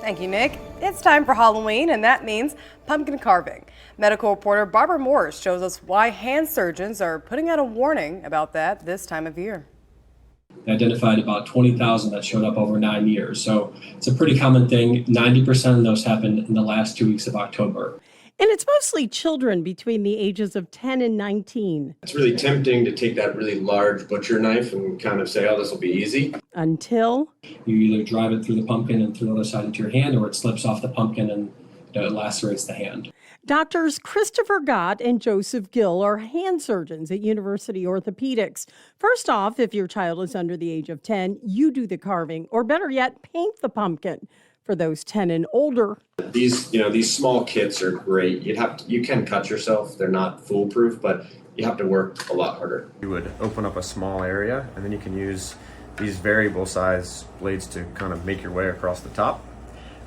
Thank you, Nick. It's time for Halloween, and that means pumpkin carving. Medical reporter Barbara Morris shows us why hand surgeons are putting out a warning about that this time of year. They identified about 20,000 that showed up over 9 years. So it's a pretty common thing. 90% of those happened in the last 2 weeks of October. And it's mostly children between the ages of 10 and 19. It's really tempting to take that really large butcher knife and kind of say, oh, this will be easy. Until you either drive it through the pumpkin and through the other side into your hand, or it slips off the pumpkin and it lacerates the hand. Doctors Christopher Gott and Joseph Gill are hand surgeons at University Orthopedics. First off, if your child is under the age of 10, you do the carving, or better yet, paint the pumpkin. For those 10 and older, these small kits are great. You can cut yourself. They're not foolproof, but you have to work a lot harder. You would open up a small area, and then you can use these variable size blades to kind of make your way across the top.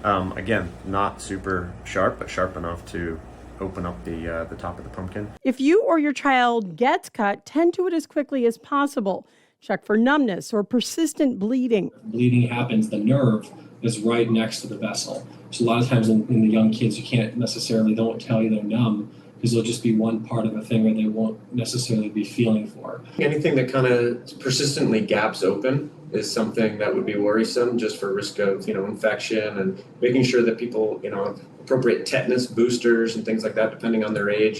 Again, not super sharp, but sharp enough to open up the top of the pumpkin. If you or your child gets cut, tend to it as quickly as possible. Check for numbness or persistent bleeding. Bleeding happens, the nerve is right next to the vessel. So a lot of times in the young kids, you can't necessarily, they won't tell you they're numb because it'll just be one part of a thing or they won't necessarily be feeling for. Anything that kind of persistently gaps open is something that would be worrisome, just for risk of, infection, and making sure that people, have appropriate tetanus boosters and things like that, depending on their age.